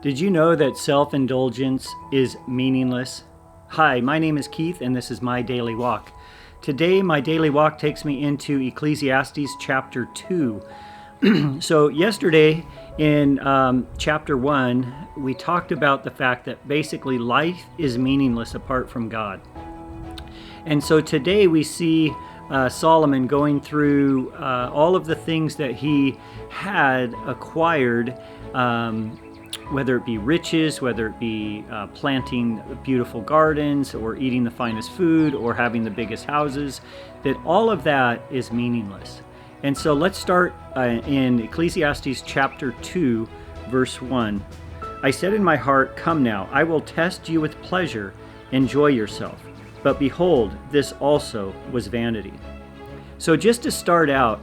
Did you know that self-indulgence is meaningless? Hi, my name is Keith, and this is my daily walk. Today, my daily walk takes me into Ecclesiastes chapter 2. So yesterday in chapter 1, we talked about the fact that basically life is meaningless apart from God. And so today we see Solomon going through all of the things that he had acquired, whether it be riches, whether it be planting beautiful gardens or eating the finest food or having the biggest houses, that all of that is meaningless. And so let's start in Ecclesiastes chapter 2, verse 1. I said in my heart, "Come now, I will test you with pleasure, enjoy yourself. But behold, this also was vanity." So just to start out,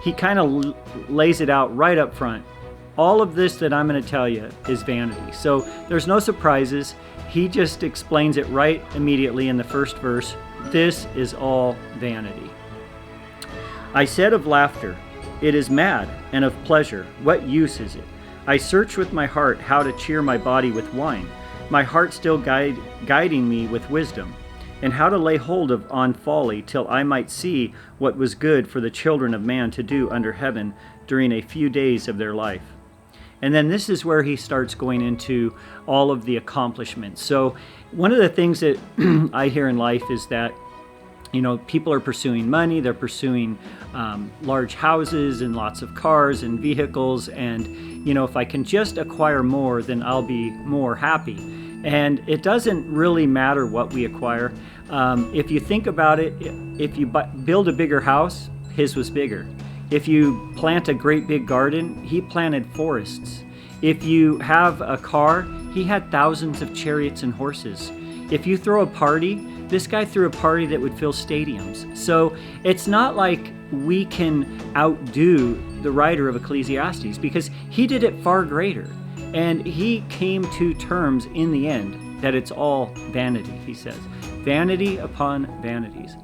he kind of lays it out right up front. All of this that I'm going to tell you is vanity. So there's no surprises. He just explains it right immediately in the first verse. This is all vanity. I said of laughter, "It is mad," and of pleasure, "What use is it?" I searched with my heart how to cheer my body with wine, my heart still guiding me with wisdom, and how to lay hold on folly till I might see what was good for the children of man to do under heaven during a few days of their life. And then this is where he starts going into all of the accomplishments. So one of the things that I hear in life is that, people are pursuing money, they're pursuing large houses and lots of cars and vehicles. And, if I can just acquire more, then I'll be more happy. And it doesn't really matter what we acquire. If you think about it, if you build a bigger house, his was bigger. If you plant a great big garden, he planted forests. If you have a car, he had thousands of chariots and horses. If you throw a party, this guy threw a party that would fill stadiums. So it's not like we can outdo the writer of Ecclesiastes, because he did it far greater. And he came to terms in the end that it's all vanity, he says. Vanity upon vanities.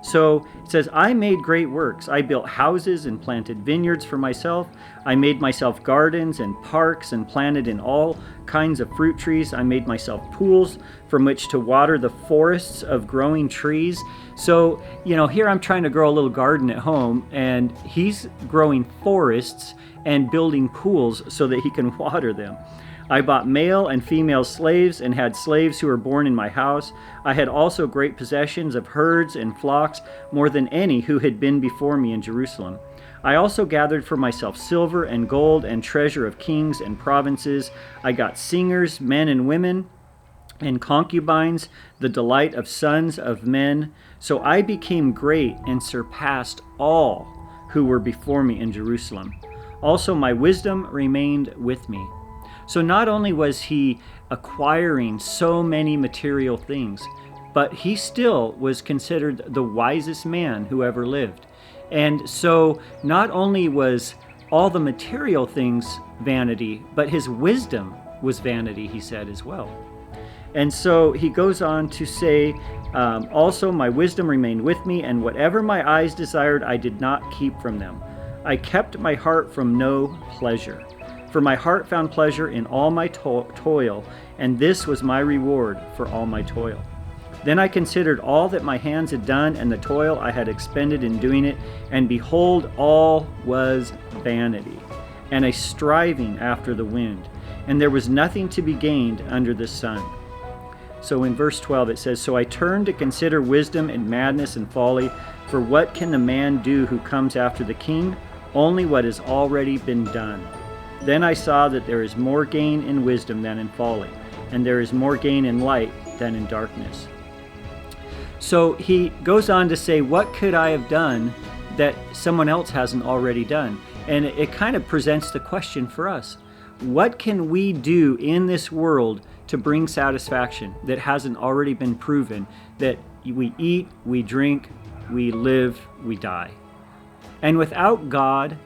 So it says, I made great works. I built houses and planted vineyards for myself. I made myself gardens and parks and planted in all kinds of fruit trees. I made myself pools from which to water the forests of growing trees. So, here I'm trying to grow a little garden at home, and he's growing forests and building pools so that he can water them. I bought male and female slaves and had slaves who were born in my house. I had also great possessions of herds and flocks, more than any who had been before me in Jerusalem. I also gathered for myself silver and gold and treasure of kings and provinces. I got singers, men and women, and concubines, the delight of sons of men. So I became great and surpassed all who were before me in Jerusalem. Also my wisdom remained with me. So not only was he acquiring so many material things, but he still was considered the wisest man who ever lived. And so not only was all the material things vanity, but his wisdom was vanity, he said as well. And so he goes on to say, also my wisdom remained with me, and whatever my eyes desired, I did not keep from them. I kept my heart from no pleasure. For my heart found pleasure in all my toil, and this was my reward for all my toil. Then I considered all that my hands had done and the toil I had expended in doing it, and behold, all was vanity, and a striving after the wind, and there was nothing to be gained under the sun. So in verse 12 it says, So I turned to consider wisdom and madness and folly, for what can the man do who comes after the king? Only what has already been done. Then I saw that there is more gain in wisdom than in folly, and there is more gain in light than in darkness. So he goes on to say, what could I have done that someone else hasn't already done? And it kind of presents the question for us. What can we do in this world to bring satisfaction that hasn't already been proven, that we eat, we drink, we live, we die? And without God,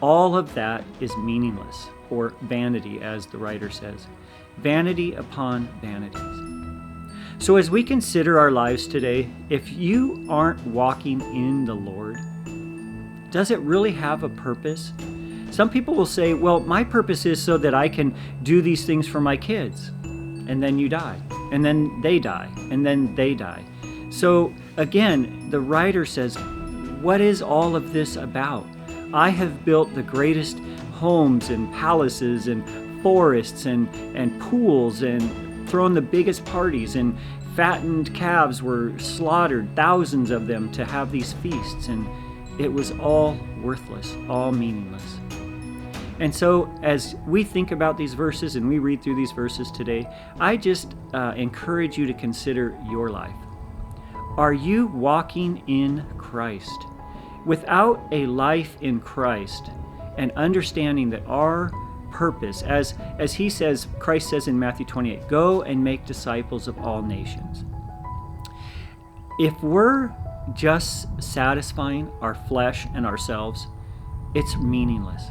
all of that is meaningless, or vanity, as the writer says. Vanity upon vanities. So as we consider our lives today, if you aren't walking in the Lord, does it really have a purpose? Some people will say, well, my purpose is so that I can do these things for my kids. And then you die. And then they die. And then they die. So again, the writer says, what is all of this about? I have built the greatest homes and palaces and forests and pools and thrown the biggest parties, and fattened calves were slaughtered, thousands of them, to have these feasts, and it was all worthless, all meaningless. And so as we think about these verses and we read through these verses today, I just encourage you to consider your life. Are you walking in Christ? Without a life in Christ and understanding that our purpose, as he says, Christ says in Matthew 28, go and make disciples of all nations. If we're just satisfying our flesh and ourselves, it's meaningless.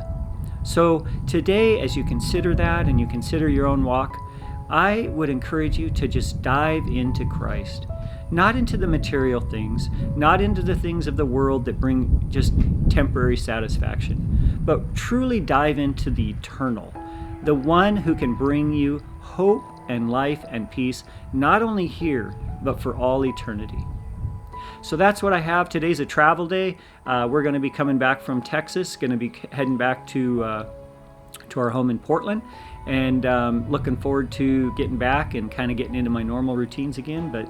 So today, as you consider that and you consider your own walk, I would encourage you to just dive into Christ. Not into the material things, not into the things of the world that bring just temporary satisfaction, but truly dive into the eternal, the one who can bring you hope and life and peace, not only here, but for all eternity. So that's what I have. Today's a travel day. We're going to be coming back from Texas, going to be heading back to our home in Portland, and looking forward to getting back and kind of getting into my normal routines again. But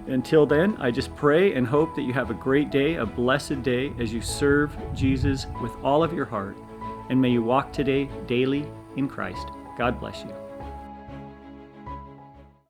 until then, I just pray and hope that you have a great day, a blessed day, as you serve Jesus with all of your heart. And may you walk today daily in Christ. God bless you.